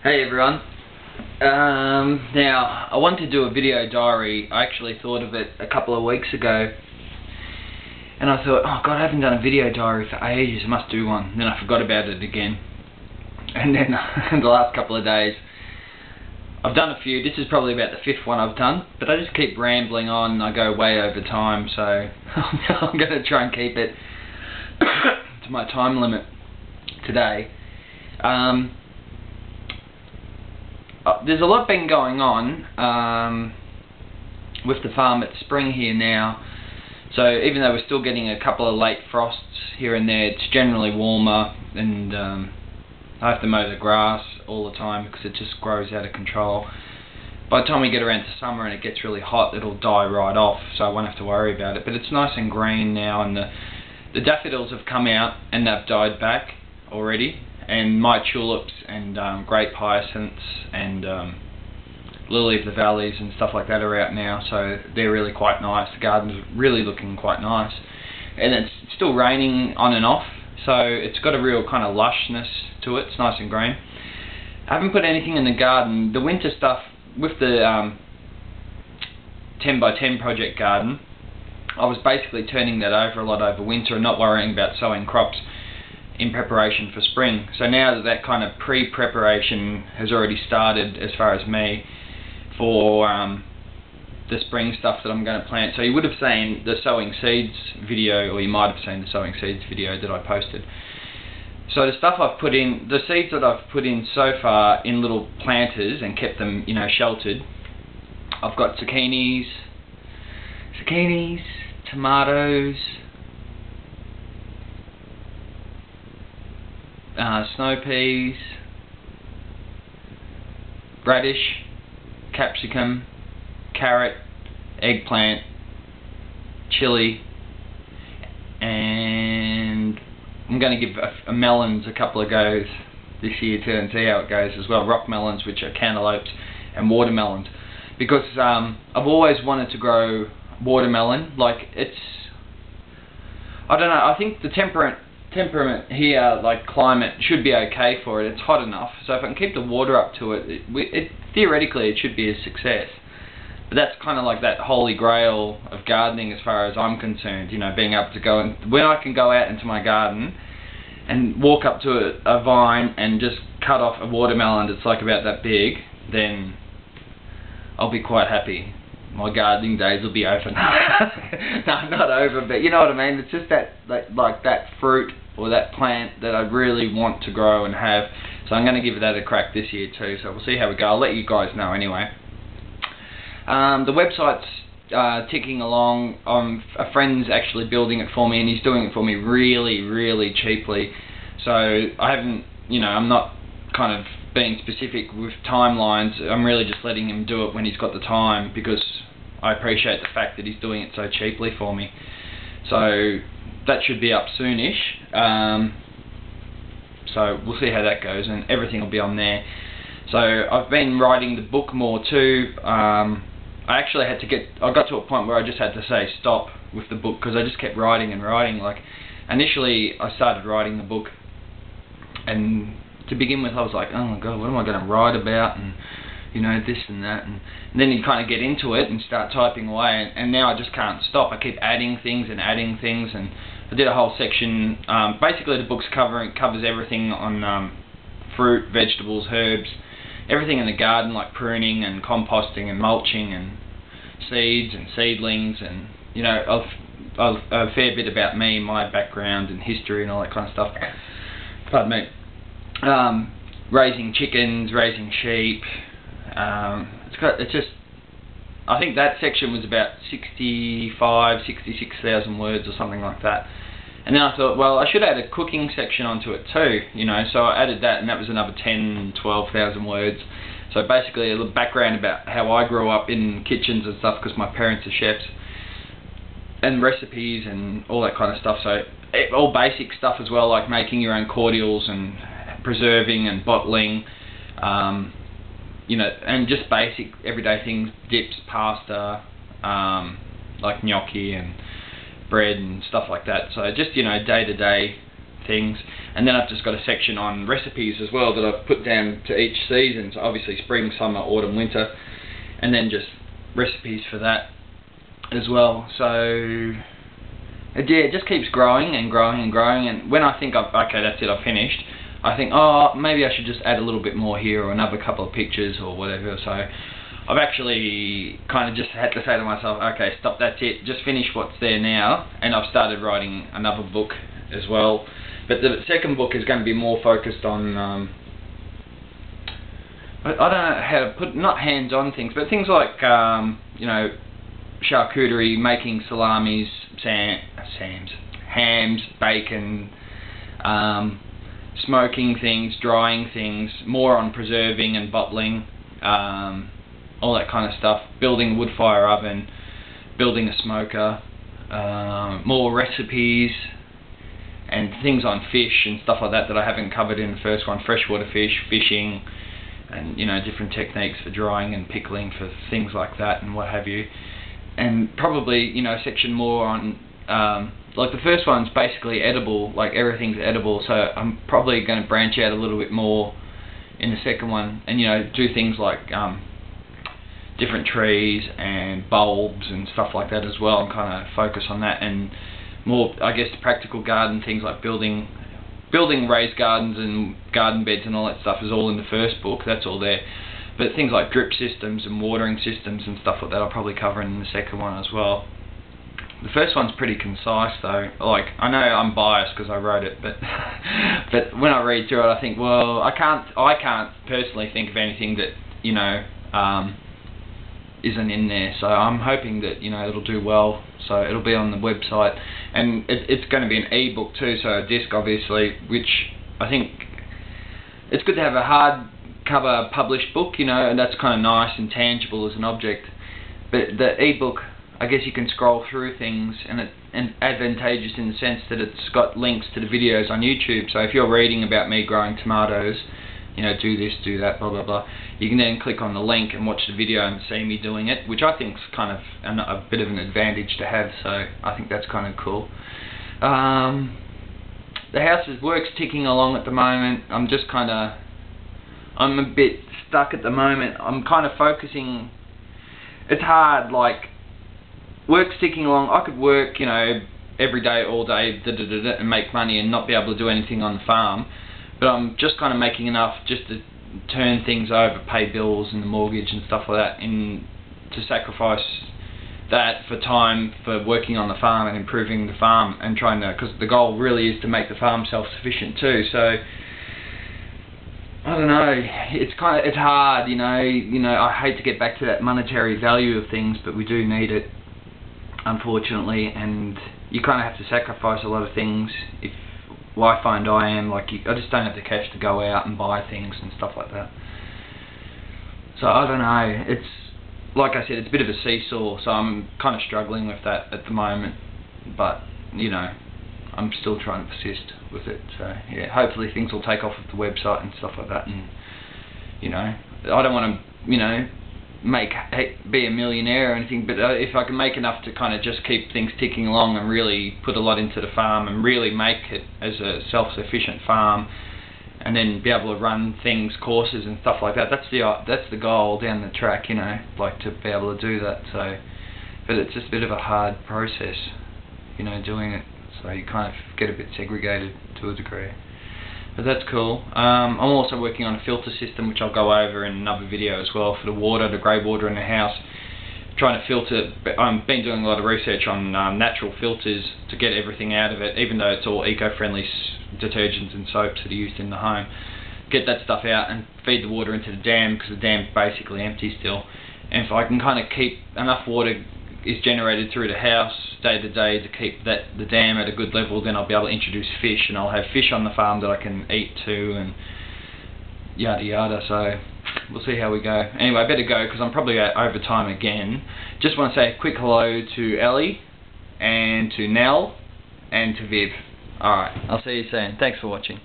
Hey everyone. Now I want to do a video diary. I actually thought of it a couple of weeks ago, and I thought, oh god, I haven't done a video diary for ages, I must do one. And then I forgot about it again, and then the last couple of days I've done a few. This is probably about the 5th one I've done, but I just keep rambling on. I go way over time, so I'm going to try and keep it to my time limit today. There's a lot been going on with the farm. It's spring here now, so even though we're still getting a couple of late frosts here and there, it's generally warmer, and I have to mow the grass all the time because it just grows out of control. By the time we get around to summer and it gets really hot, it'll die right off, so I won't have to worry about it. But it's nice and green now, and the daffodils have come out and they've died back already, and my tulips and great hyacinths and lily of the valleys and stuff like that are out now, so they're really quite nice. The garden's really looking quite nice, and it's still raining on and off, so it's got a real kind of lushness to it. It's nice and green. I haven't put anything in the garden. The winter stuff with the 10 by 10 project garden, I was basically turning that over a lot over winter and not worrying about sowing crops in preparation for spring. So now that that kind of pre-preparation has already started as far as me for the spring stuff that I'm going to plant. So you would have seen the sowing seeds video, or you might have seen the sowing seeds video that I posted. So the stuff I've put in, the seeds that I've put in so far in little planters and kept them, you know, sheltered. I've got zucchinis, tomatoes, snow peas, radish, capsicum, carrot, eggplant, chili, and I'm going to give melons a couple of goes this year too and see how it goes as well. Rock melons, which are cantaloupes, and watermelons, because I've always wanted to grow watermelon. Like, it's, I don't know, I think the temperament here, like climate, should be okay for it. It's hot enough, so if I can keep the water up to it, theoretically it should be a success. But that's kind of like that holy grail of gardening as far as I'm concerned, you know, being able to go, and when I can go out into my garden and walk up to a vine and just cut off a watermelon that's like about that big, then I'll be quite happy. My gardening days will be over. No, not over, but you know what I mean. It's just that like that fruit or that plant that I really want to grow and have. So I'm going to give that a crack this year too. So we'll see how we go. I'll let you guys know anyway. The website's ticking along. A friend's actually building it for me, and he's doing it for me really, really cheaply. So I haven't, you know, I'm not kind of being specific with timelines. I'm really just letting him do it when he's got the time, because I appreciate the fact that he's doing it so cheaply for me. So that should be up soonish. So we'll see how that goes, and everything will be on there. So I've been writing the book more too. I actually had to I got to a point where I just had to say stop with the book, because I just kept writing and writing. Like, initially I started writing the book, and to begin with I was like, oh my god, what am I going to write about, and you know, this and that, and then you kind of get into it and start typing away, and now I just can't stop. I keep adding things, and I did a whole section. Basically the book covers everything on fruit, vegetables, herbs, everything in the garden, like pruning and composting and mulching and seeds and seedlings, and you know, a fair bit about me, my background and history and all that kind of stuff. Pardon me. Raising chickens, raising sheep. It's just, I think that section was about 66,000 words or something like that. And then I thought, well, I should add a cooking section onto it too, you know, so I added that, and that was another 12,000 words. So basically a little background about how I grew up in kitchens and stuff, because my parents are chefs, and recipes and all that kind of stuff. So all basic stuff as well, like making your own cordials and preserving and bottling, you know, and just basic everyday things, dips, pasta, like gnocchi and bread and stuff like that. So just, you know, day-to-day things. And then I've just got a section on recipes as well that I've put down to each season. So obviously spring, summer, autumn, winter, and then just recipes for that as well. So yeah, it just keeps growing and growing and growing. And when I think okay, that's it, I've finished, I think, oh, maybe I should just add a little bit more here, or another couple of pictures or whatever. So I've actually kind of just had to say to myself, okay, stop, that's it, just finish what's there now. And I've started writing another book as well. But the second book is going to be more focused on, I don't know how to put, not hands-on things, but things like, you know, charcuterie, making salamis, hams, bacon, smoking things, drying things, more on preserving and bottling, all that kind of stuff, building a wood fire oven, building a smoker, more recipes and things on fish and stuff like that I haven't covered in the first one, freshwater fish, fishing, and you know, different techniques for drying and pickling for things like that and what have you. And probably, you know, a section more on, like the first one's basically edible, like everything's edible, so I'm probably going to branch out a little bit more in the second one, and you know, do things like different trees and bulbs and stuff like that as well, and kind of focus on that, and more, I guess, practical garden things like building raised gardens and garden beds and all that stuff is all in the first book, that's all there. But things like drip systems and watering systems and stuff like that I'll probably cover in the second one as well. The first one's pretty concise though. Like, I know I'm biased because I wrote it, but but when I read through it, I think, well, I can't personally think of anything that, you know, isn't in there. So I'm hoping that, you know, it'll do well. So it'll be on the website, and it's going to be an e-book too. So a disc, obviously, which I think it's good to have a hardcover published book, you know, and that's kind of nice and tangible as an object. But the e-book, I guess you can scroll through things, and advantageous in the sense that it's got links to the videos on YouTube. So if you're reading about me growing tomatoes, you know, do this, do that, blah blah blah, you can then click on the link and watch the video and see me doing it, which I think is kind of a bit of an advantage to have. So I think that's kind of cool. The house's work's ticking along at the moment. I'm a bit stuck at the moment. I'm kind of focusing. It's hard, like, work's ticking along. I could work, you know, every day, all day, and make money and not be able to do anything on the farm. But I'm just kind of making enough just to turn things over, pay bills and the mortgage and stuff like that, and to sacrifice that for time for working on the farm and improving the farm and trying to, because the goal really is to make the farm self-sufficient too. So I don't know, it's hard, you know, I hate to get back to that monetary value of things, but we do need it, unfortunately, and you kind of have to sacrifice a lot of things. I find I am, like, I just don't have the cash to go out and buy things and stuff like that. So I don't know, it's, like I said, it's a bit of a seesaw, so I'm kind of struggling with that at the moment, but, you know, I'm still trying to persist with it. So yeah, hopefully things will take off with the website and stuff like that, and, you know, I don't want to, you know, be a millionaire or anything, but if I can make enough to kind of just keep things ticking along and really put a lot into the farm and really make it as a self-sufficient farm, and then be able to run things, courses and stuff like that, that's the goal down the track, you know, like to be able to do that. So, but it's just a bit of a hard process, you know, doing it, so you kind of get a bit segregated to a degree. But that's cool. I'm also working on a filter system, which I'll go over in another video as well, for the water, the grey water in the house. Trying to filter, I've been doing a lot of research on natural filters to get everything out of it, even though it's all eco-friendly detergents and soaps that are used in the home. Get that stuff out and feed the water into the dam, because the dam's basically empty still. And if I can kind of keep enough water is generated through the house day to day to keep the dam at a good level, then I'll be able to introduce fish, and I'll have fish on the farm that I can eat too, and yada yada. So we'll see how we go. Anyway, I better go because I'm probably over time again. Just want to say a quick hello to Ellie and to Nell and to Viv. Alright, I'll see you soon. Thanks for watching.